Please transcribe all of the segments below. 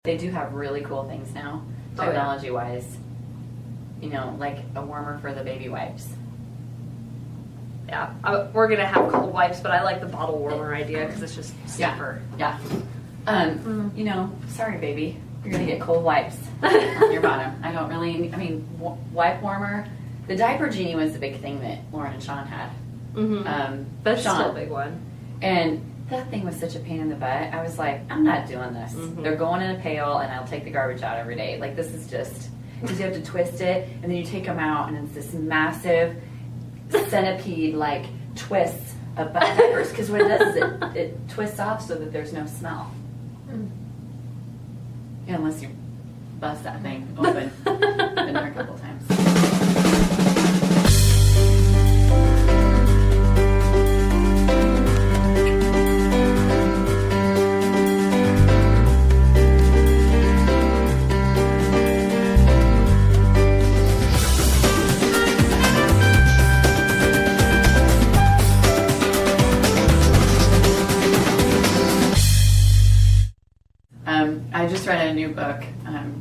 They do have really cool things now, technology-wise. You know, like a warmer for the baby wipes. Yeah, we're going to have cold wipes, but I like the bottle warmer idea because it's just safer. Yeah. You know, sorry, baby. You're going to get cold wipes on your bottom. I don't really, I mean, wipe warmer. The diaper genie was the big thing that Lauren and Sean had. That's Sean, still a big one. And that thing was such a pain in the butt. I was like, I'm not doing this. They're going in a pail, and I'll take the garbage out every day. Like, this is just, because you have to twist it, and then you take them out, and it's this massive centipede, like, twists of diapers. Because what it does is it twists off so that there's no smell. Yeah, unless you bust that thing open. Been there a couple times. I just read a new book,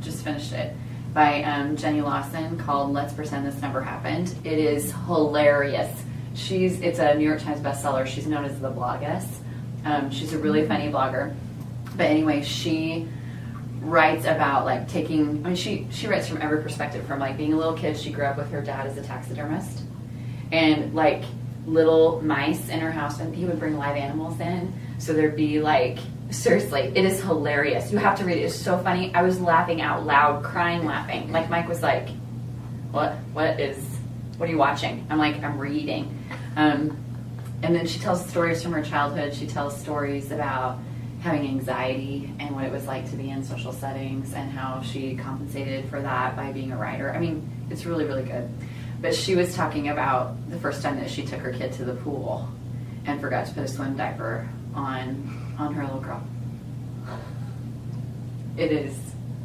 just finished it, by Jenny Lawson called Let's Pretend This Never Happened. It is hilarious. It's a New York Times bestseller. She's known as the bloggess. She's a really funny blogger. But anyway, she writes about like taking, I mean, she writes from every perspective. From like being a little kid, she grew up with her dad as a taxidermist. And like little mice in her house, and he would bring live animals in. So there'd be like, seriously, it is hilarious. You have to read it. It's so funny. I was laughing out loud, crying, laughing. Like Mike was like, what are you watching? I'm like, I'm reading. And then she tells stories from her childhood. She tells stories about having anxiety and what it was like to be in social settings and how she compensated for that by being a writer. I mean, it's really, really good. But she was talking about the first time that she took her kid to the pool and forgot to put a swim diaper on her little girl. It is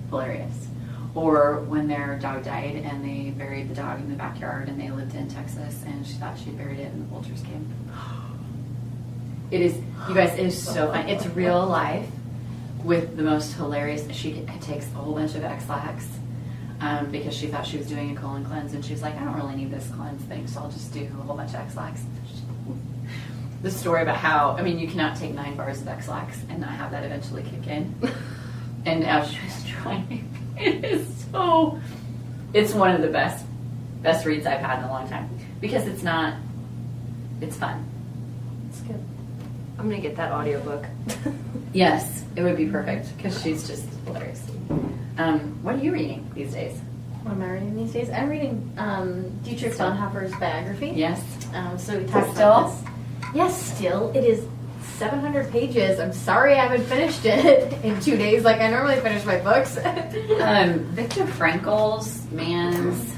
hilarious. Or when their dog died and they buried the dog in the backyard, and they lived in Texas and she thought she'd buried it in the vultures came. It is, you guys, it is so fun. It's real life with the most hilarious. She takes a whole bunch of X-Lax because she thought she was doing a colon cleanse, and she was like, I don't really need this cleanse thing, so I'll just do a whole bunch of X-Lax. The story about how, I mean, you cannot take 9 bars of X-Lax and not have that eventually kick in. And now she was trying. It is so, it's one of the best reads I've had in a long time. Because it's not, it's fun. It's good. I'm going to get that audiobook. Yes, it would be perfect because she's just hilarious. What are you reading these days? What am I reading these days? I'm reading Dietrich Bonhoeffer's biography. Yes. So we talked Still? about this. Yes, still. It is 700 pages. I'm sorry I haven't finished it in 2 days like I normally finish my books. Viktor Frankl's Man's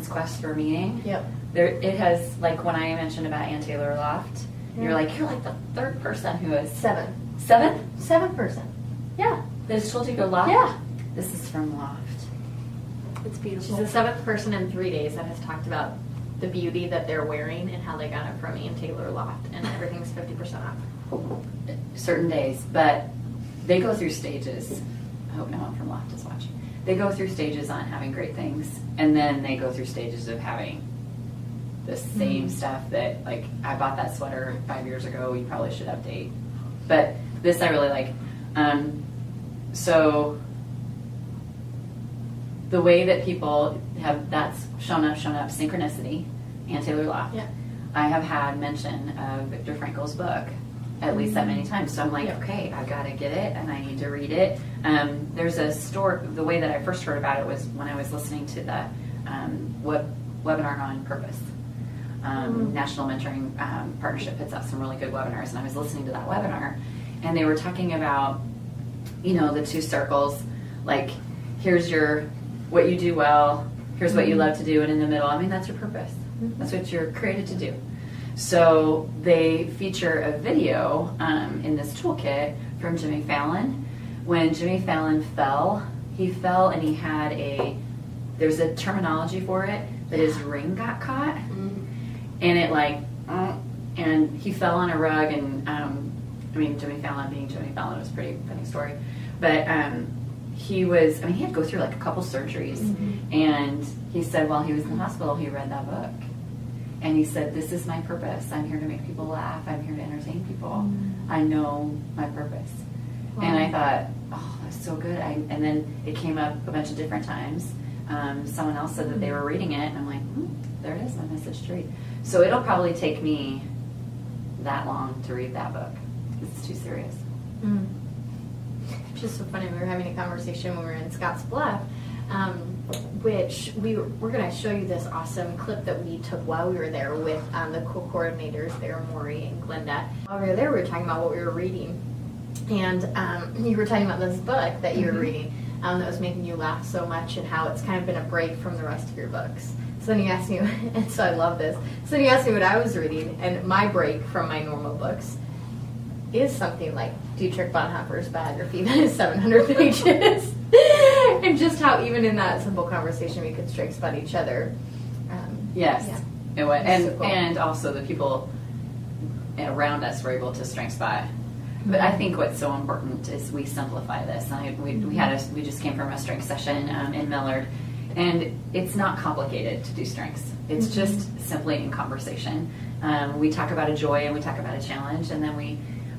Quest for Meaning. Yep. It has, like when I mentioned about Ann Taylor Loft, you're like the third person who is... Seventh person. Yeah. That has told you to go Loft? Yeah. This is from Loft. It's beautiful. She's the 7th person in 3 days that has talked about the beauty that they're wearing and how they got it from Ann Taylor Loft, and everything's 50% off. Certain days, but they go through stages. I hope no one from Loft is watching. They go through stages on having great things, and then they go through stages of having the same stuff that, like, I bought that sweater 5 years ago, you probably should update. But this I really like. So the way that people have, that's shown up, synchronicity, Ann Taylor Loft. Yeah. I have had mention of Viktor Frankl's book at least that many times. So I'm like, okay, I've got to get it and I need to read it. There's a story, the way that I first heard about it was when I was listening to the webinar on purpose. National Mentoring Partnership puts out some really good webinars, and I was listening to that webinar, and they were talking about, you know, the 2 circles, like here's what you do well, here's what you love to do, and in the middle, I mean, that's your purpose. That's what you're created to do. So they feature a video in this toolkit from Jimmy Fallon. When Jimmy Fallon fell, and he had there's a terminology for it, that his ring got caught, and it and he fell on a rug, and I mean, Jimmy Fallon being Jimmy Fallon was a pretty funny story. But he was, I mean, he had to go through like a couple surgeries. Mm-hmm. And he said while he was in the hospital, he read that book. And he said, this is my purpose. I'm here to make people laugh. I'm here to entertain people. Mm-hmm. I know my purpose. Wow. And I thought, oh, that's so good. And then it came up a bunch of different times. Someone else said that they were reading it. And I'm like, there it is, my message to read. So it'll probably take me that long to read that book. It's too serious. Mm. Just so funny, we were having a conversation when we were in Scotts Bluff, which we're going to show you this awesome clip that we took while we were there with the co-coordinators there, Maury and Glenda. While we were there, we were talking about what we were reading. And you were talking about this book that you were reading that was making you laugh so much, and how it's kind of been a break from the rest of your books. So then you asked me, and so I love this. So then you asked me what I was reading, and my break from my normal books is something like Dietrich Bonhoeffer's biography that is 700 pages. And just how even in that simple conversation we could strike spot each other. Yes. Yeah. It was. And, So cool. and also the people around us were able to strength spot. But I think what's so important is we simplify this. We just came from a strength session in Millard, and it's not complicated to do strengths. It's just simply in conversation. We talk about a joy and we talk about a challenge, and then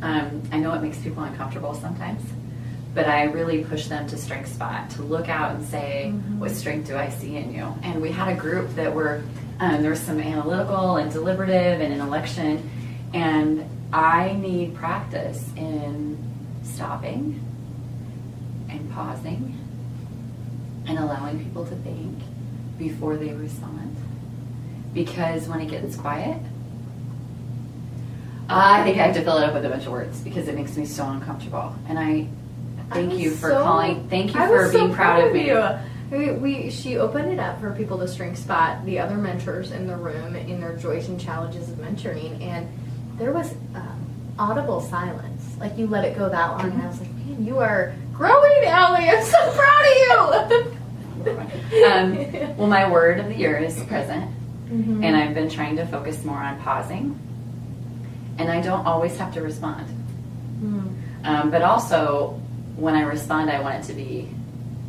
I know it makes people uncomfortable sometimes, but I really push them to strength spot, to look out and say, what strength do I see in you? And we had a group that were, there was some analytical and deliberative and intellection, and I need practice in stopping and pausing and allowing people to think before they respond. Because when it gets quiet, I think I have to fill it up with a bunch of words because it makes me so uncomfortable. And I thank you for calling. Thank you for being proud of me. She opened it up for people to strength spot the other mentors in the room in their joys and challenges of mentoring, and there was audible silence. Like, you let it go that long, and I was like, man, you are growing, Allie. I'm so proud of you. Well, my word of the year is present, and I've been trying to focus more on pausing. And I don't always have to respond. But also, when I respond, I want it to be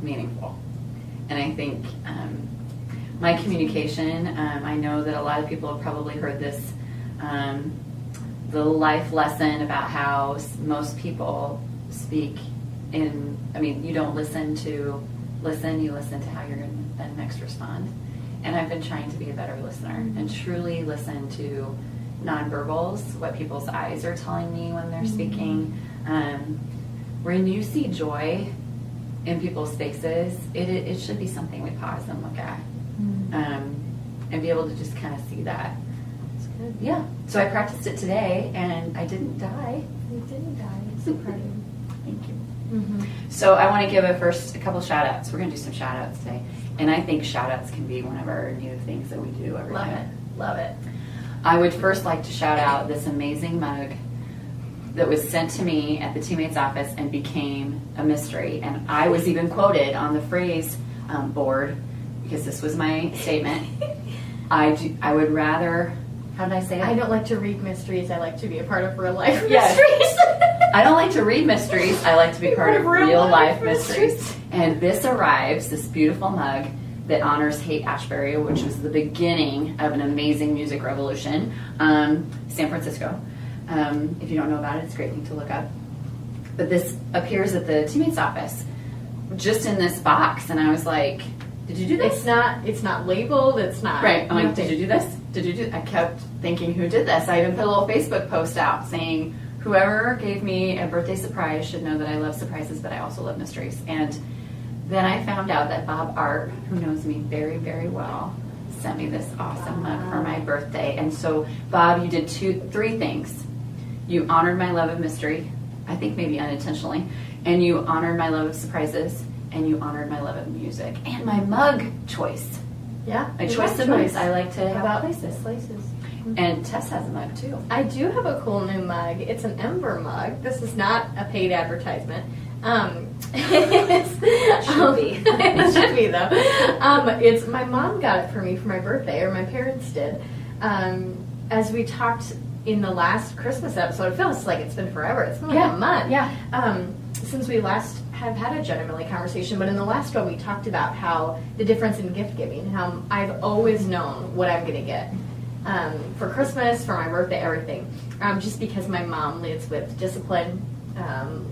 meaningful. And I think my communication, I know that a lot of people have probably heard this, the life lesson about how most people speak you don't listen to listen, you listen to how you're going to then next respond. And I've been trying to be a better listener and truly listen to nonverbals, what people's eyes are telling me when they're speaking. When you see joy in people's faces, it should be something we pause and look at, and be able to just kind of see that. That's good. Yeah. So I practiced it today, and I didn't die. You didn't die. I'm so proud of you. Thank you. So I want to give a couple shout outs. We're going to do some shout outs today. And I think shout outs can be one of our new things that we do every day. Love it. I would first like to shout out this amazing mug that was sent to me at the teammates office and became a mystery. And I was even quoted on the phrase board, because this was my statement. I would rather, how did I say it? I don't like to read mysteries. I like to be a part of real life Yes. mysteries. I don't like to read mysteries. I like to be part of real life mysteries. mysteries. And this arrives, this beautiful mug that honors Haight-Ashbury, which was the beginning of an amazing music revolution, San Francisco. If you don't know about it, it's a great thing to look up. But this appears at the teammates office, just in this box, and I was like, "Did you do this?" It's not labeled. It's not Right. I'm like, nothing. "Did you do this? Did you do?" I kept thinking, "Who did this?" I even put a little Facebook post out saying, "Whoever gave me a birthday surprise should know that I love surprises, but I also love mysteries." And then I found out that Bob Art, who knows me very, very well, sent me this awesome mug for my birthday. And so, Bob, you did three things. You honored my love of mystery, I think maybe unintentionally, and you honored my love of surprises, and you honored my love of music, and my mug choice. Yeah. My your choice mug of mugs. I like to have About places. places. And Tess has a mug too. I do have a cool new mug. It's an Ember mug. This is not a paid advertisement. It should be. It should be though. My mom got it for me for my birthday, or my parents did. As we talked in the last Christmas episode, it feels like it's been forever. It's been like a month. Yeah. Since we last have had a Genn and Millie conversation, but in the last one we talked about how the difference in gift giving, how I've always known what I'm going to get for Christmas, for my birthday, everything. Just because my mom leads with discipline,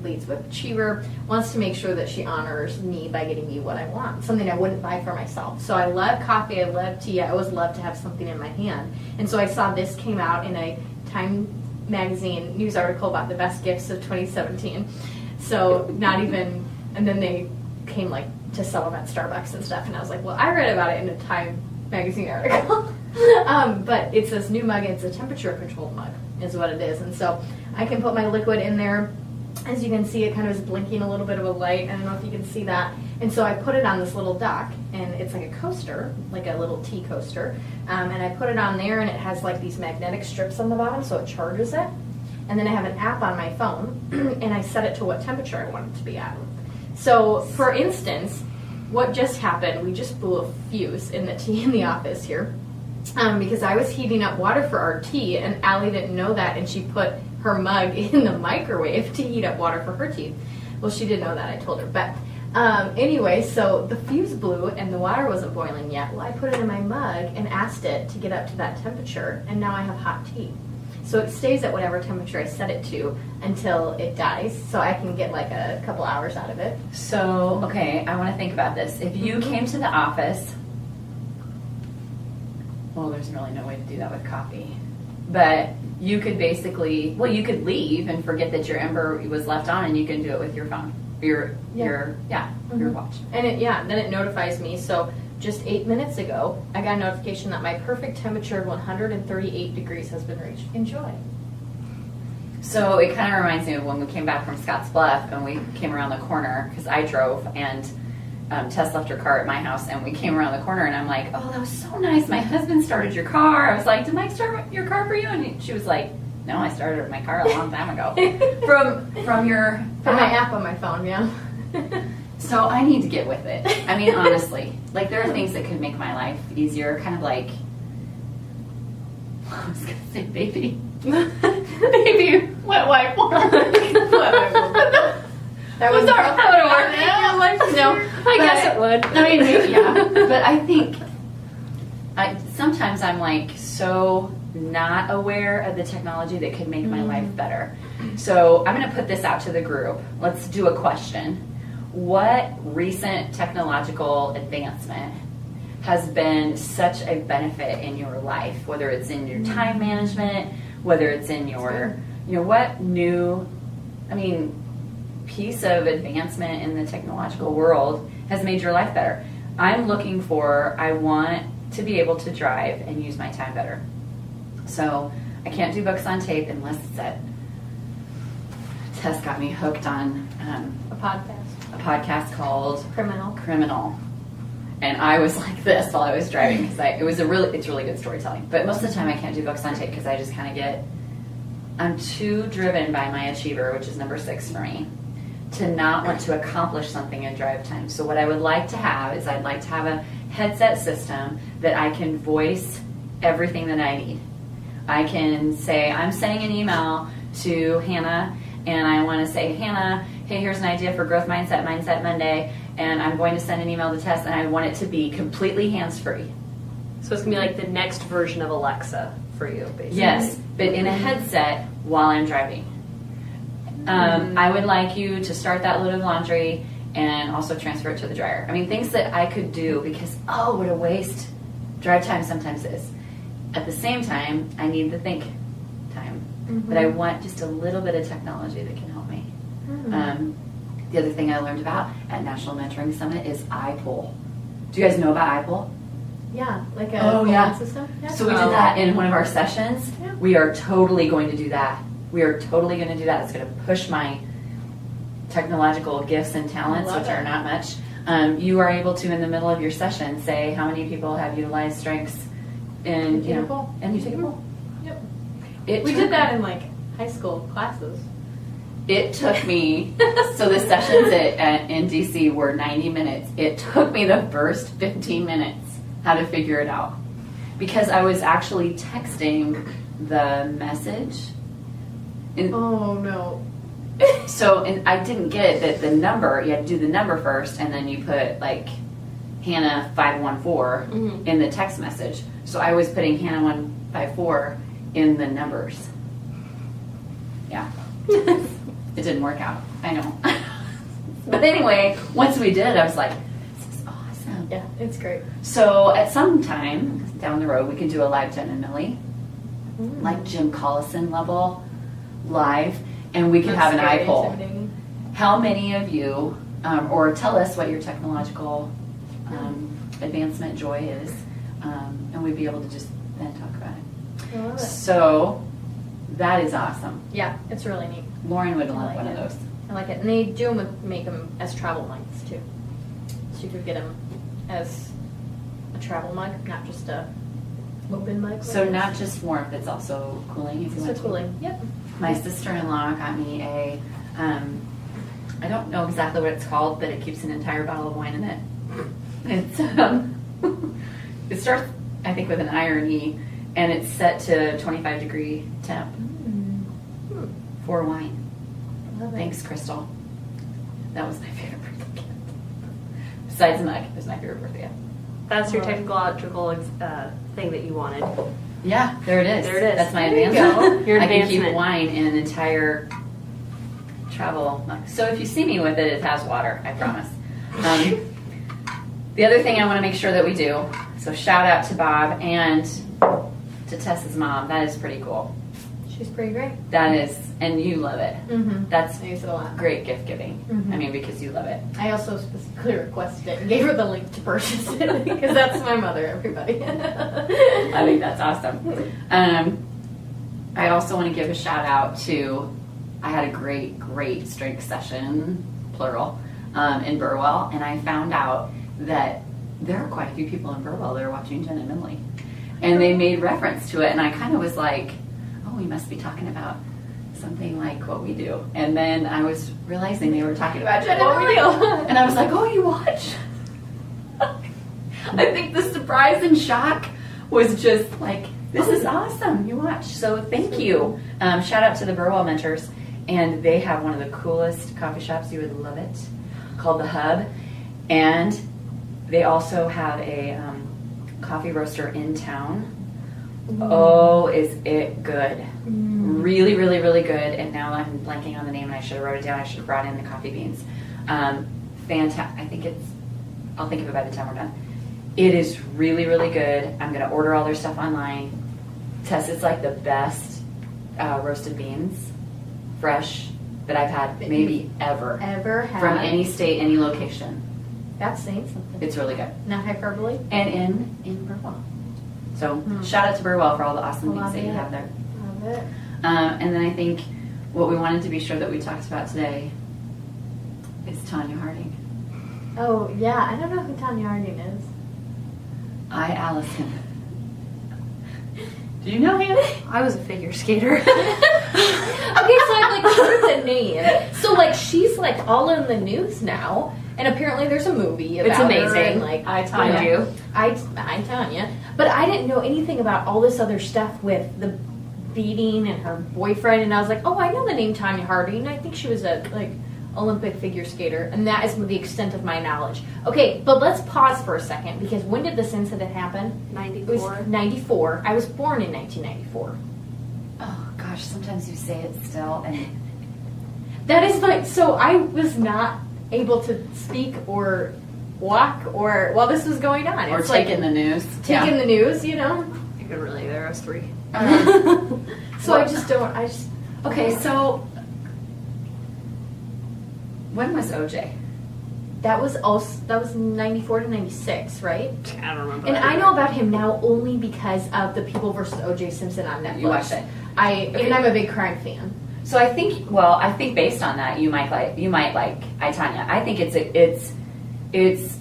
leads with achiever, wants to make sure that she honors me by getting me what I want, something I wouldn't buy for myself. So I love coffee, I love tea, I always love to have something in my hand. And so I saw this came out in a Time magazine news article about the best gifts of 2017. So not even, and then they came like to sell them at Starbucks and stuff, and I was like, well, I read about it in a Time magazine article. But it's this new mug, it's a temperature controlled mug is what it is. And so I can put my liquid in there. As you can see, it kind of is blinking a little bit of a light. I don't know if you can see that. And so I put it on this little dock, and it's like a coaster, like a little tea coaster. And I put it on there, and it has like these magnetic strips on the bottom, so it charges it. And then I have an app on my phone, and I set it to what temperature I want it to be at. So, for instance, what just happened, we just blew a fuse in the tea in the office here. Because I was heating up water for our tea, and Allie didn't know that, and she put her mug in the microwave to heat up water for her tea. Well, she didn't know that, I told her. But anyway, so the fuse blew, and the water wasn't boiling yet. Well, I put it in my mug and asked it to get up to that temperature, and now I have hot tea. So it stays at whatever temperature I set it to until it dies, so I can get like a couple hours out of it. So, okay, I want to think about this. If you came to the office, well, there's really no way to do that with coffee. But you could basically, well, you could leave and forget that your ember was left on, and you can do it with your phone, your watch. And then it notifies me. So just 8 minutes ago, I got a notification that my perfect temperature of 138 degrees has been reached. Enjoy. So it kind of reminds me of when we came back from Scotts Bluff and we came around the corner, because I drove and Tess left her car at my house, and we came around the corner, and I'm like, oh, that was so nice. My husband started your car. I was like, did Mike start your car for you? And she was like, no, I started my car a long time ago. From my app on my phone, yeah. So I need to get with it. I mean, honestly, like there are things that could make my life easier, kind of like, I was going to say baby. Baby wet wipe. That was our No, I guess it would. I mean, yeah. But I think sometimes I'm like so not aware of the technology that could make my life better. So I'm going to put this out to the group. Let's do a question. What recent technological advancement has been such a benefit in your life, whether it's in your time management, whether it's in your, what new, piece of advancement in the technological world has made your life better? I want to be able to drive and use my time better. So I can't do books on tape unless it's Tess got me hooked on a podcast called Criminal. And I was like this while I was driving, because it's really good storytelling. But most of the time I can't do books on tape because I just kind of I'm too driven by my achiever, which is number 6 for me, to not want to accomplish something in drive time. So what I would like to have is I'd like to have a headset system that I can voice everything that I need. I can say, I'm sending an email to Hannah, and I want to say, Hannah, hey, here's an idea for Growth Mindset Monday, and I'm going to send an email to Tess, and I want it to be completely hands-free. So it's going to be like the next version of Alexa for you, basically. Yes, but in a headset while I'm driving. I would like you to start that load of laundry and also transfer it to the dryer. Things that I could do because, what a waste drive time sometimes is. At the same time, I need the think time. But I want just a little bit of technology that can help me. The other thing I learned about at National Mentoring Summit is iPoll. Do you guys know about iPoll? Yeah, like a system. Yeah. So we did that in one of our sessions. Yeah. We are totally going to do that. We are totally going to do that. It's going to push my technological gifts and talents, which are not much. You are able to, in the middle of your session, say how many people have utilized strengths, and you take a poll. Yep. We did that in high school classes. It took me, so the sessions in DC were 90 minutes. It took me the first 15 minutes how to figure it out, because I was actually texting the message. And Oh no. so, and I didn't get it that the number, you had to do the number first, and then you put like Hannah 514 in the text message. So I was putting Hannah 154 in the numbers. Yeah. It didn't work out. I know. But anyway, once we did, I was like, this is awesome. Yeah, it's great. So at some time down the road, we can do a live Genn and Millie, like Jim Collison level live, and we could have an eye poll. How many of you, or tell us what your technological advancement joy is, and we'd be able to just then talk about it. I love it. So that is awesome. Yeah, it's really neat. Lauren would I love like one it. of those. I like it. And they do make them as travel mugs too. So you could get them as a travel mug, not just a open mug. So not just warmth, it's also cooling if you so want to. cooling. Yep. My sister-in-law got me a, I don't know exactly what it's called, but it keeps an entire bottle of wine in it. It's, it starts, I think, with an iron E, and it's set to 25-degree temp for wine. Love it. Thanks, Crystal. That was my favorite birthday gift. Besides the mug, it was my favorite birthday gift. That's your technological thing that you wanted. Yeah, there it is. There it is. That's my There you advancement. go. Your I can keep advancement. wine in an entire travel mug. So if you see me with it, it has water, I promise. The other thing I want to make sure that we do, so shout out to Bob and to Tess's mom. That is pretty cool. She's pretty great. That is, and you love it. Mm-hmm. That's I use it a lot. great gift giving. Mhm. I mean, because you love it. I also specifically requested it and gave her the link to purchase it because that's my mother, everybody. I think that's awesome. I also want to give a shout out to, I had a great strength session, plural, in Burwell, and I found out that there are quite a few people in Burwell that are watching Genn and Millie. And they made reference to it, and I kind of was like, oh, we must be talking about something like what we do. And then I was realizing they were talking about Genn and Millie. And I was like, oh, you watch? I think the surprise and shock was just like, this is awesome, you watch. So thank you. Shout out to the Burwell Mentors. And they have one of the coolest coffee shops, you would love it, called The Hub. And they also have a coffee roaster in town. Oh, is it good. Really, really, really good. And now I'm blanking on the name and I should have wrote it down. I should have brought in the coffee beans. Fantastic. I think it's, I'll think of it by the time we're done. It is really, really good. I'm going to order all their stuff online. Tess, it's like the best roasted beans, fresh, that I've had maybe ever. Ever had. From any state, any location. That's saying something. It's really good. Not hyperbole. And in Burwell. So shout out to Burwell for all the awesome things Love that you it. have there. Love it. And then I think what we wanted to be sure that we talked about today is Tanya Harding. Oh, yeah. I don't know who Tanya Harding is. Allison. Do you know him? I was a figure skater. Okay, so I've like heard the name. So like she's like all in the news now, and apparently there's a movie about It's her amazing. and, like I, Tanya. Mind you. I Tanya, but I didn't know anything about all this other stuff with the beating and her boyfriend, and I was like, oh, I know the name Tanya Harding. I think she was a like Olympic figure skater, and that is the extent of my knowledge. Okay, but let's pause for a second because when did this incident happen? It was 94. 94. I was born in 1994. Oh gosh, sometimes you say it still, and That is like, so I was not able to speak or walk or while this was going on. or It's taking like the news. taking the news, you know? You could really, there was three. So I just don't, Okay, so when was OJ? that was 94 to 96, right? I don't remember. And that I either. know about him now only because of the People versus OJ Simpson on Netflix. You watched it. And I'm a big crime fan. So I think based on that, you might like I, Tanya. I think it's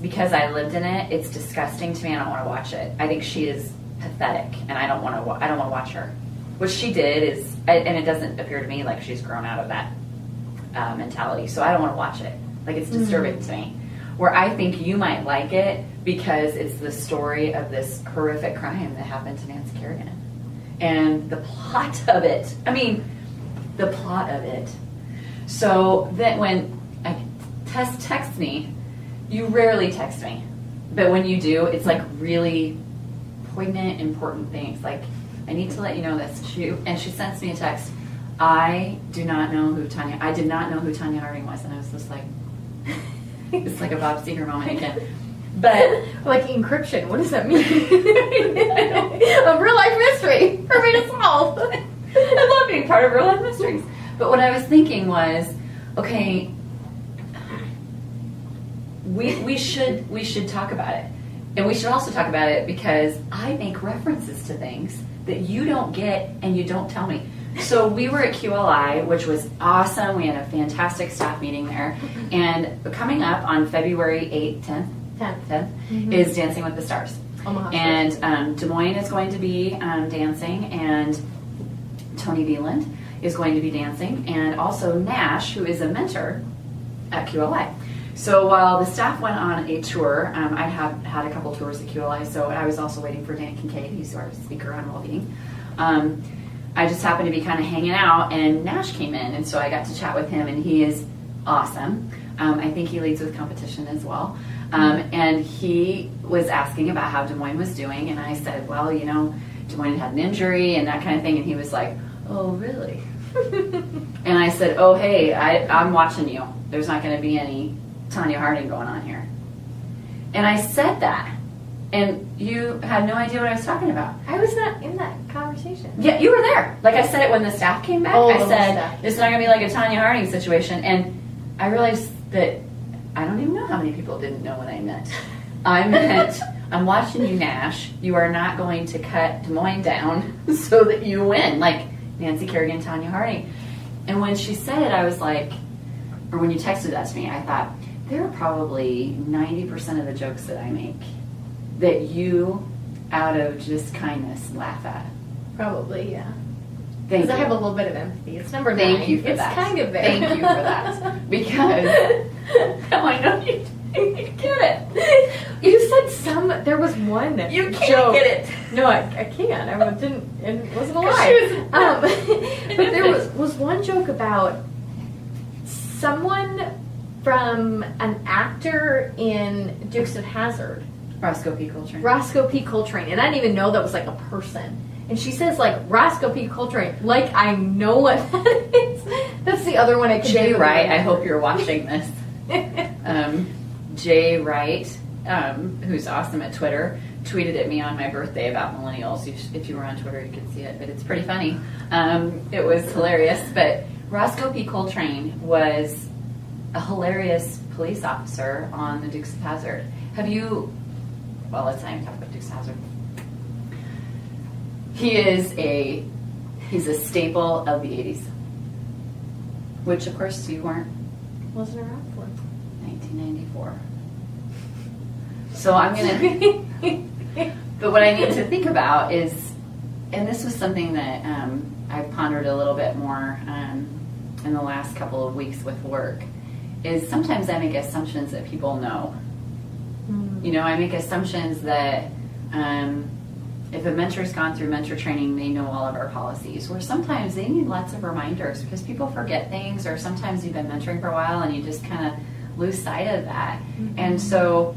because I lived in it. It's disgusting to me. I don't want to watch it. I think she is pathetic, and I don't want to watch her. What she did is, and it doesn't appear to me like she's grown out of that mentality. So I don't want to watch it. Like it's disturbing to me. Where I think you might like it because it's the story of this horrific crime that happened to Nancy Kerrigan. and the plot of it. I mean, the plot of it. So then when Tess texts me, you rarely text me, but when you do, it's like really poignant, important things. Like, I need to let you know this. She sends me a text. I did not know who Tanya Harding was, and I was just like, it's like a Bob Seger moment again. But like encryption, what does that mean? A real life mystery for me to solve. I love being part of real life mysteries. But what I was thinking was, okay, we should talk about it. And we should also talk about it because I make references to things that you don't get and you don't tell me. So we were at QLI, which was awesome. We had a fantastic staff meeting there. And coming up on February 8th, 10th, is Dancing with the Stars. Omaha. And Des Moines is going to be dancing, and Tony Veland is going to be dancing, and also Nash, who is a mentor at QLI. So while the staff went on a tour, I had a couple tours at QLI, so I was also waiting for Dan Kincaid, who's our speaker on well-being. I just happened to be kind of hanging out, and Nash came in, and so I got to chat with him, and he is awesome. I think he leads with competition as well. And he was asking about how Des Moines was doing, and I said, well, you know, Des Moines had an injury and that kind of thing, and he was like, oh, really? And I said, oh, hey, I'm watching you. There's not going to be any Tanya Harding going on here. And I said that, and you had no idea what I was talking about. I was not in that conversation. Yeah, you were there. Like I said it when the staff came back. Oh, I said, staff. it's not going to be like a Tanya Harding situation. And I realized that I don't even know how many people didn't know what I meant. I meant, I'm watching you, Nash. You are not going to cut Des Moines down so that you win, like Nancy Kerrigan, Tanya Harding. And when she said it, I was like, or when you texted that to me, I thought, there are probably 90% of the jokes that I make that you, out of just kindness, laugh at. Probably, yeah. Thank Because you. I have a little bit of empathy. It's number 9. Thank you for it's that. It's kind of there. Thank you for that. Because now I know you get it. You said some. There was one. You can't joke. get it. No, I can't. I didn't. It wasn't a 'Cause lie. she was- But there was one joke about someone from an actor in Dukes of Hazzard, Roscoe P. Coltrane. Roscoe P. Coltrane, and I didn't even know that was like a person. And she says like Roscoe P. Coltrane, like I know what that is. That's the other one I could Jay do. Wright, I hope you're watching this. Jay Wright, who's awesome at Twitter, tweeted at me on my birthday about millennials. If you were on Twitter, you could see it, but it's pretty funny. It was hilarious. But Roscoe P. Coltrane was a hilarious police officer on the Dukes of Hazzard. Have you? Well, let's not even talk about Dukes of Hazzard. He's a staple of the 80s, which of course you weren't. Wasn't around for 1994. So I'm gonna. But what I need to think about is, and this was something that I've pondered a little bit more in the last couple of weeks with work, is sometimes I make assumptions that people know. You know, I make assumptions that if a mentor's gone through mentor training, they know all of our policies. Where sometimes they need lots of reminders because people forget things, or sometimes you've been mentoring for a while and you just kind of lose sight of that. And so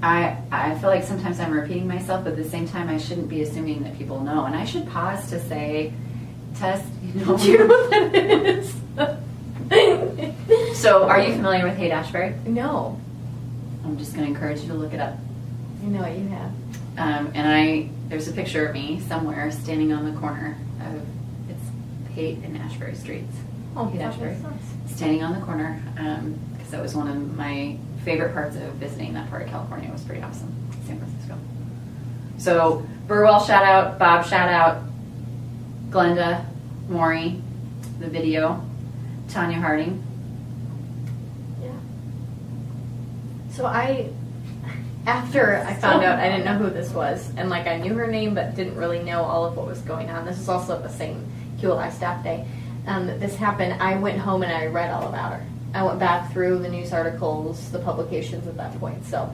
I feel like sometimes I'm repeating myself, but at the same time I shouldn't be assuming that people know. And I should pause to say, Tess, you know what that is. So are you familiar with Haight-Ashbury? No, I'm just going to encourage you to look it up. I know what you have. And there's a picture of me somewhere standing on the corner of, it's Haight and Ashbury Streets. Oh, Haight-Ashbury. that's nice. Standing on the corner, because that was one of my favorite parts of visiting that part of California. It was pretty awesome. San Francisco. So Burwell shout out, Bob shout out, Glenda, Maury, the video, Tanya Harding. Yeah. So after I found out, I didn't know who this was, and like I knew her name, but didn't really know all of what was going on. This is also the same QLI staff day that this happened. I went home and I read all about her. I went back through the news articles, the publications at that point. So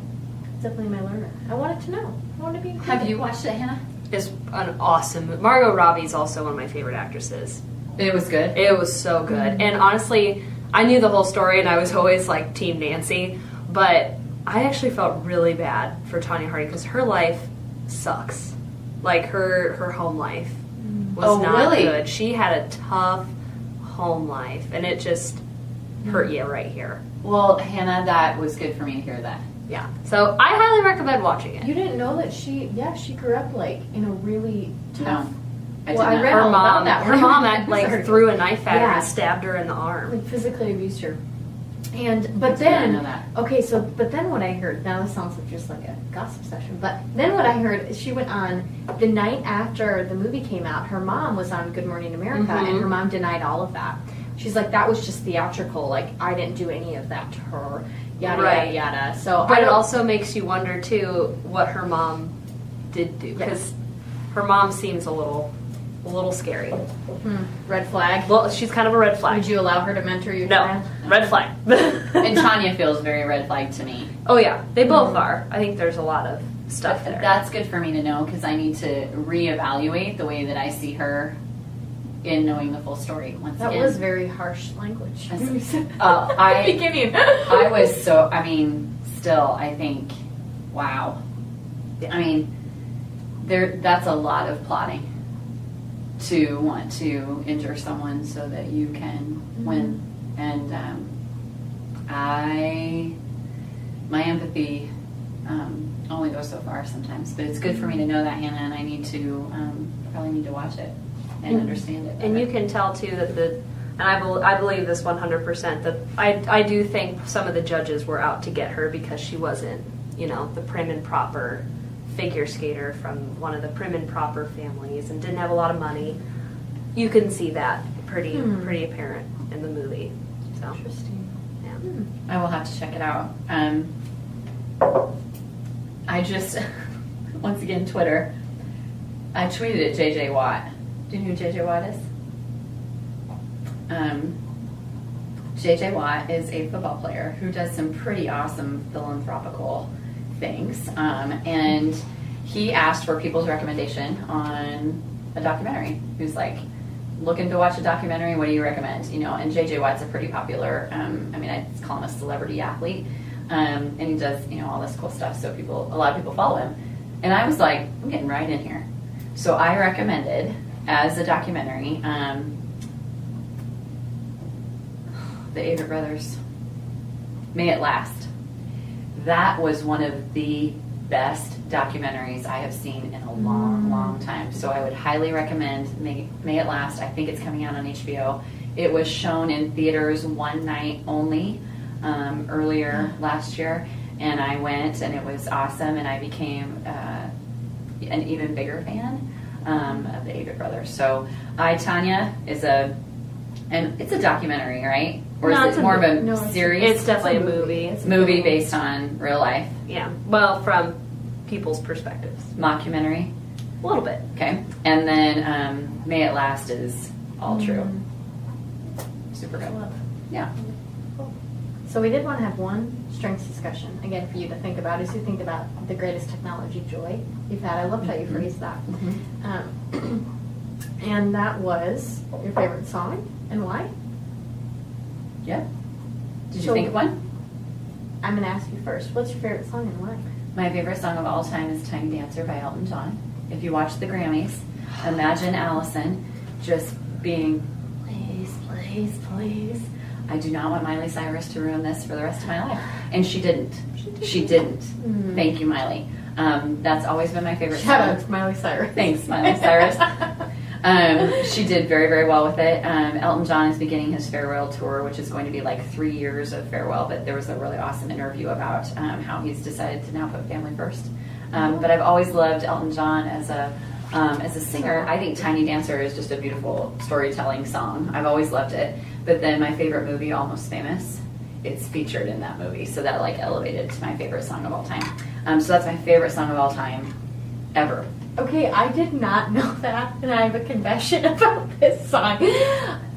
it's definitely my learner. I wanted to know. I wanted to be included. Have you watched it, Hannah? is an awesome. Margot Robbie's also one of my favorite actresses. It was good. It was so good. And honestly, I knew the whole story, and I was always like Team Nancy, but I actually felt really bad for Tanya Harding because her life sucks. Like her home life was not good. She had a tough home life, and it just hurt you right here. Well, Hannah, that was good for me to hear that. Yeah. So I highly recommend watching it. You didn't know that she grew up like in a really tough. No, I Well, I did read not. all about that. Her mom like Sorry. threw a knife at her Yeah. and stabbed her in the arm. Like physically abused her. And I but did not then know that. okay, so but then what I heard, now this sounds like just like a gossip session, but then what I heard is she went on the night after the movie came out, her mom was on Good Morning America, and her mom denied all of that. She's like, that was just theatrical, like I didn't do any of that to her, yada Right. yada yada. So But I it don't- also makes you wonder too what her mom did do, because her mom seems a little scary. red flag. Well, she's kind of a red flag. Would you allow her to mentor your No, child? red flag. And Tanya feels very red flag to me. Oh yeah, they both are. I think there's a lot of stuff there. That's good for me to know because I need to reevaluate the way that I see her in knowing the full story once That again. was very harsh language. I Beginning. I was so, I mean, still, I think, wow. I mean, that's a lot of plotting to want to injure someone so that you can win. And my empathy only goes so far sometimes, but it's good for me to know that, Hannah, and I need to, probably need to watch it and understand it. And you can tell too that and I believe this 100%, that I do think some of the judges were out to get her because she wasn't, the prim and proper figure skater from one of the prim and proper families and didn't have a lot of money. You can see that pretty apparent in the movie. So Interesting. yeah. I will have to check it out. I just, once again, Twitter, I tweeted at JJ Watt. Do you know who JJ Watt is? JJ Watt is a football player who does some pretty awesome philanthropical things. And he asked for people's recommendation on a documentary. Who's like, looking to watch a documentary, what do you recommend? And JJ Watt's a pretty popular, I call him a celebrity athlete. And he does, all this cool stuff, so a lot of people follow him. And I was like, I'm getting right in here. So I recommended, as a documentary, The Avett Brothers, May It Last. That was one of the best documentaries I have seen in a long, long time. So I would highly recommend May It Last. I think it's coming out on HBO. It was shown in theaters one night only earlier last year, and I went, and it was awesome, and I became an even bigger fan of the Avett Brothers. So Tanya, it's a documentary, right? Or No, is it more of a no, it's- series? It's definitely a movie. It's movie based on real life. Yeah. Well, from people's perspectives. Mockumentary. A little bit. Okay. And then May It Last is all true. Super good. Yeah. So we did want to have one strengths discussion, again, for you to think about as you think about the greatest technology joy you've had. I loved how you phrased that. And that was your favorite song and why? Yeah. Did you So- think of one? I'm going to ask you first. What's your favorite song and why? My favorite song of all time is Tiny Dancer by Elton John. If you watch the Grammys, imagine Allison just being, please, please, please. I do not want Miley Cyrus to ruin this for the rest of my life. And she didn't. She didn't. Thank you, Miley. That's always been my favorite Shout song. out to Miley Cyrus. Thanks, Miley Cyrus. She did very, very well with it. Elton John is beginning his farewell tour, which is going to be like 3 years of farewell, but there was a really awesome interview about how he's decided to now put family first. But I've always loved Elton John as a singer. I think Tiny Dancer is just a beautiful storytelling song. I've always loved it. But then my favorite movie, Almost Famous, it's featured in that movie, so that like elevated to my favorite song of all time. So that's my favorite song of all time, ever. Okay, I did not know that, and I have a confession about this song.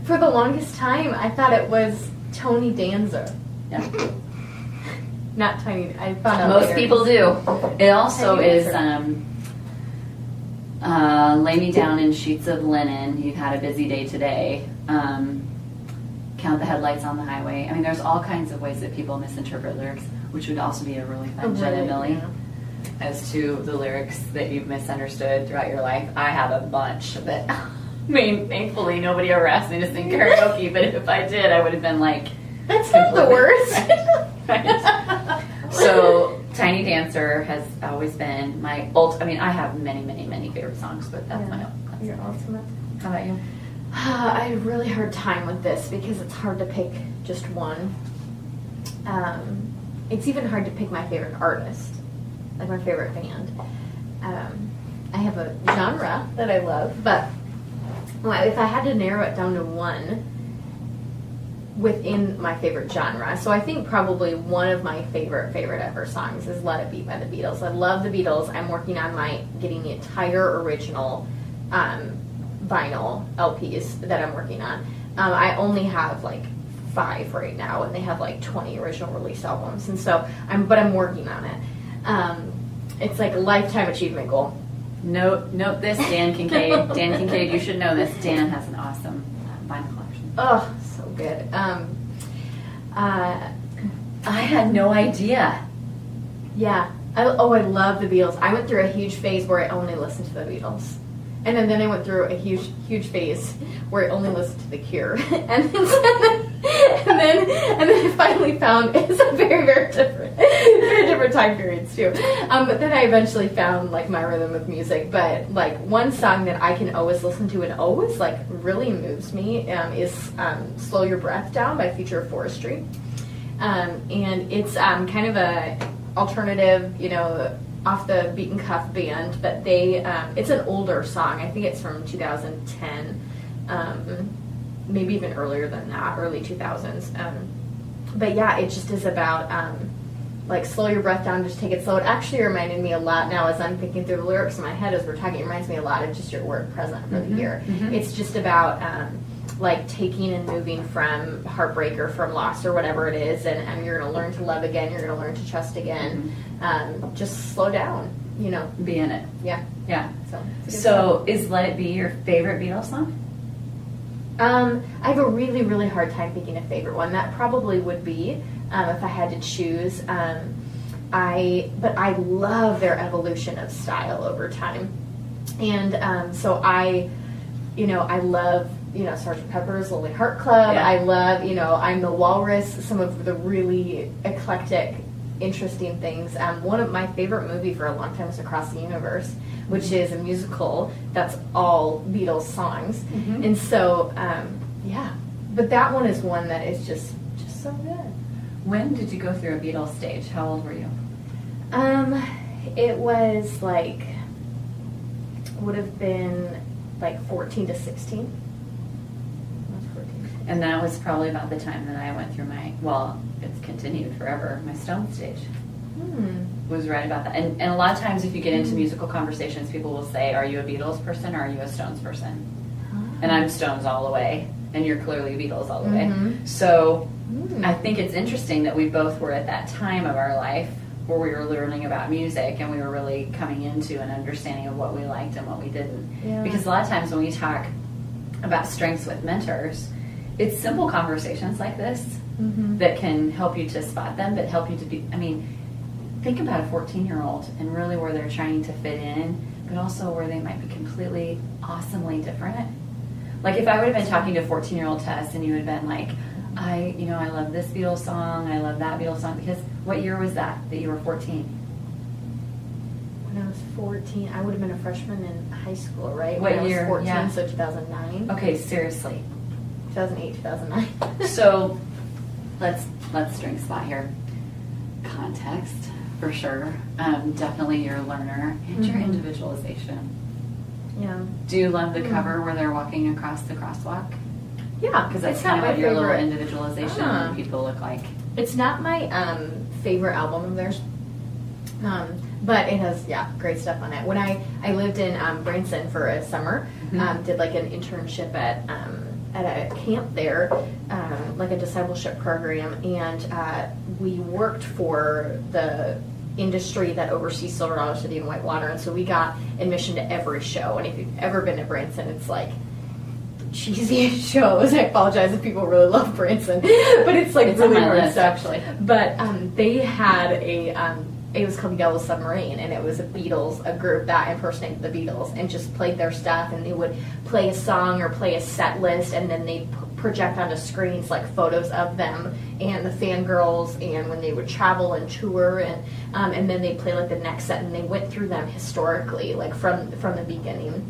For the longest time, I thought it was Tony Danza. Yeah. Not Tiny. I found out Most later. people do. It also Tiny is Dancer. Lay me down in sheets of linen. You've had a busy day today. Count the headlights on the highway. I mean, there's all kinds of ways that people misinterpret lyrics, which would also be a really fun Genn and Millie. Yeah. As to the lyrics that you've misunderstood throughout your life. I have a bunch, but I mean, thankfully nobody ever asked me to sing karaoke, but if I did, I would have been like, That's not the worst. Right. So, Tiny Dancer has always been my I mean, I have many favorite songs, but that's my own. Your ultimate. How about you? I had a really hard time with this because it's hard to pick just one. It's even hard to pick my favorite artist, like my favorite band. I have a genre that I love, but if I had to narrow it down to one within my favorite genre, so I think probably one of my favorite ever songs is "Let It Be" by the Beatles. I love the Beatles. I'm working on getting the entire original vinyl LPs that I'm working on. I only have like 5 right now, and they have like 20 original release albums, and so I'm working on it. It's like a lifetime achievement goal. Note this, Dan Kincaid. Dan Kincaid, you should know this. Dan has an awesome vinyl collection. Oh, so good. I had no idea. Yeah. I love the Beatles. I went through a huge phase where I only listened to the Beatles. And then I went through a huge phase where I only listened to The Cure. and then I finally found it's a very different time periods too. But then I eventually found like my rhythm of music. But like one song that I can always listen to and always like really moves me is "Slow Your Breath Down" by Future Forestry. And it's kind of a alternative, off the beaten cuff band, but it's an older song. I think it's from 2010, maybe even earlier than that, early 2000s. But yeah, it just is about like slow your breath down, just take it slow. It actually reminded me a lot now as I'm thinking through the lyrics in my head as we're talking. It reminds me a lot of just your word present for the year. Mm-hmm. It's just about like taking and moving from heartbreak or from loss or whatever it is, and you're going to learn to love again, you're going to learn to trust again. Just slow down, Be in it. Yeah. So is "Let It Be" your favorite Beatles song? I have a really hard time picking a favorite one. That probably would be if I had to choose. But I love their evolution of style over time, and so I love Sgt. Pepper's Lonely Heart Club. Yeah. I love I'm the Walrus. Some of the really eclectic, interesting things. One of my favorite movie for a long time was Across the Universe, which is a musical that's all Beatles songs. Mm-hmm. And so, but that one is one that is just so good. When did you go through a Beatles stage? How old were you? It was would have been 14 to 16. And that was probably about the time that I went through it's continued forever, my Stone stage. Was right about that. And a lot of times if you get into musical conversations, people will say, are you a Beatles person or are you a Stones person? And I'm Stones all the way, and you're clearly Beatles all the way. So I think it's interesting that we both were at that time of our life where we were learning about music and we were really coming into an understanding of what we liked and what we didn't. Yeah. Because a lot of times when we talk about strengths with mentors, it's simple conversations like this that can help you to spot them, but help you to be, think about a 14-year-old and really where they're trying to fit in, but also where they might be completely awesomely different. Like if I would have been talking to a 14-year-old Tess and you had been like, I love this Beatles song, I love that Beatles song, because what year was that you were 14? When I was 14, I would have been a freshman in high school, right? What when year? I was 14, Yeah. so 2009. Okay, seriously. 2008, 2009. So let's drink spot here. Context, for sure. Definitely your learner and your individualization. Yeah. Do you love the cover where they're walking across the crosswalk? Yeah, Because that's it's kind not of what my your little favorite. individualization people look like. It's not my favorite album of theirs, but it has great stuff on it. When I lived in Branson for a summer, did like an internship at a camp there, like a discipleship program, and we worked for the industry that oversees Silver Dollar City and Whitewater, and so we got admission to every show. And if you've ever been to Branson, it's like cheesiest shows. I apologize if people really love Branson, but it's like It's really on my hard list, stuff. actually. But they had it was called Yellow Submarine, and it was a group that impersonated the Beatles and just played their stuff, and they would play a song or play a set list, and then they'd project onto screens like photos of them and the fangirls, and when they would travel and tour, and then they'd play like the next set, and they went through them historically, like from the beginning,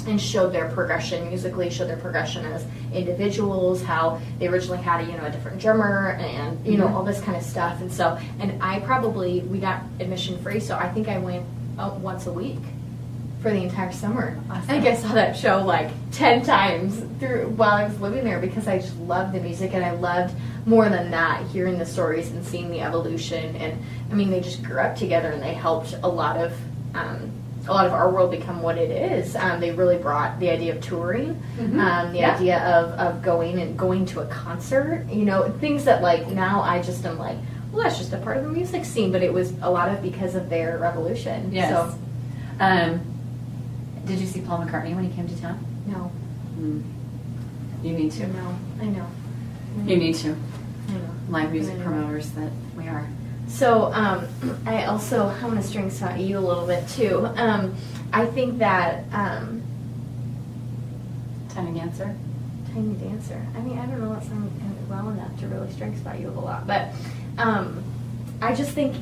and showed their progression musically, showed their progression as individuals, how they originally had a different drummer, and all this kind of stuff. And so, and we got admission free, so I think I went once a week for the entire summer. Awesome. I think I saw that show like 10 times through while I was living there, because I just loved the music, and I loved, more than that, hearing the stories and seeing the evolution. And I mean, they just grew up together, and they helped a lot of our world become what it is. They really brought the idea of touring, idea of going to a concert, things that like now I just am like, well, that's just a part of the music scene, but it was a lot of because of their revolution. Yes. So, did you see Paul McCartney when he came to town? no, You need to. no, I know. You need to. I know. Live music I know. promoters that we are. So I want to string shot you a little bit too. I think that Tiny Dancer. Tiny Dancer. I mean, I don't know that song well enough to really string spot you a lot, but I just think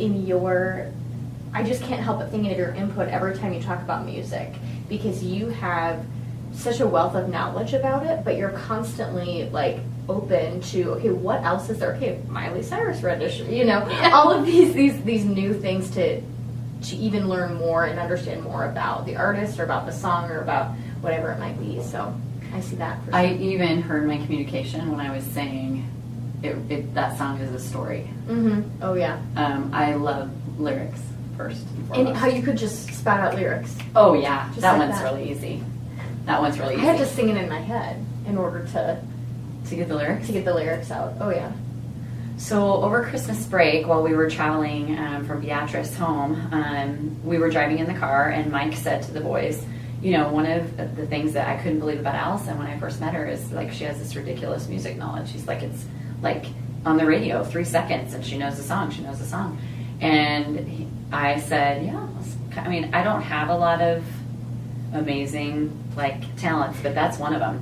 I just can't help but thinking of your input every time you talk about music, because you have such a wealth of knowledge about it, but you're constantly like open to, okay, what else is there? Okay, Miley Cyrus rendition, all of these new things to even learn more and understand more about the artist or about the song or about whatever it might be. So I see that. For I sure. even heard my communication when I was saying that song is a story. Mm-hmm. Oh yeah. I love lyrics first and And foremost. how you could just spout out lyrics. Oh yeah, Just that like one's that. really easy. That one's really I easy. had to sing it in my head in order to get the lyrics. get the lyrics out. Oh yeah. So over Christmas break, while we were traveling from Beatrice home, we were driving in the car, and Mike said to the boys, one of the things that I couldn't believe about Allison when I first met her is like she has this ridiculous music knowledge. She's like, it's like on the radio, 3 seconds, and she knows the song. And I said, yeah, I mean, I don't have a lot of amazing like talents, but that's one of them.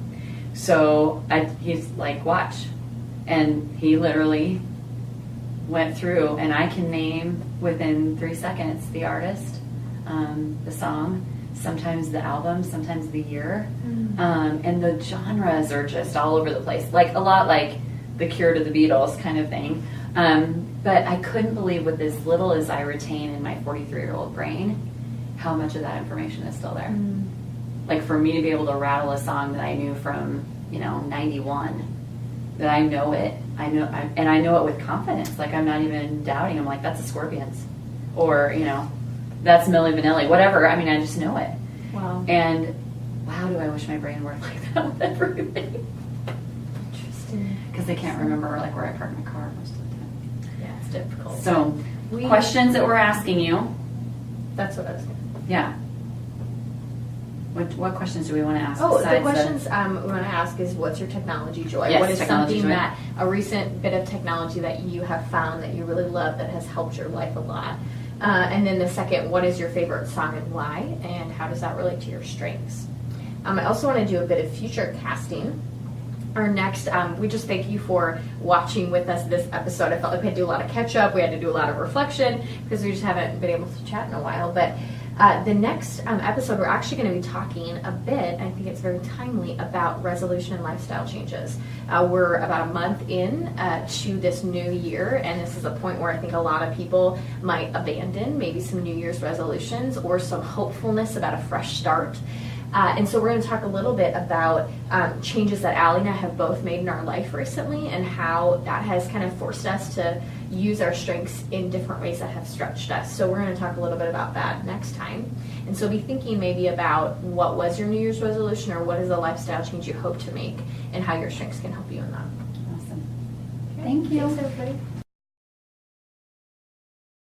So he's like, watch. And he literally went through, and I can name within 3 seconds the artist, the song, sometimes the album, sometimes the year. And the genres are just all over the place. Like a lot like The Cure to the Beatles kind of thing. But I couldn't believe with as little as I retain in my 43-year-old brain, how much of that information is still there. Like for me to be able to rattle a song that I knew from, 91, that I know it, and I know it with confidence. Like I'm not even doubting. I'm like, that's the Scorpions, or that's Milli Vanilli, whatever. I mean, I just know it. Wow. And wow, do I wish my brain worked like that with everything? Interesting. Because I can't remember like where I parked my car most of the time. Yeah, it's difficult. So questions that we're asking you. That's what I was thinking. Yeah. What questions do we want to ask? Oh, the besides questions we want to ask is, what's your technology joy? Yes, what is technology something joy. a recent bit of technology that you have found that you really love that has helped your life a lot? And then the second, what is your favorite song and why? And how does that relate to your strengths? I also want to do a bit of future casting. Our next, we just thank you for watching with us this episode. I felt like we had to do a lot of catch up. We had to do a lot of reflection because we just haven't been able to chat in a while. But the next episode, we're actually going to be talking a bit, I think it's very timely, about resolution and lifestyle changes. We're about a month in to this new year, and this is a point where I think a lot of people might abandon maybe some New Year's resolutions or some hopefulness about a fresh start. And so we're going to talk a little bit about changes that Allie and I have both made in our life recently, and how that has kind of forced us to use our strengths in different ways that have stretched us. So we're going to talk a little bit about that next time. And so be thinking maybe about what was your New Year's resolution, or what is the lifestyle change you hope to make, and how your strengths can help you in that. Awesome. Thank you. Thanks, everybody.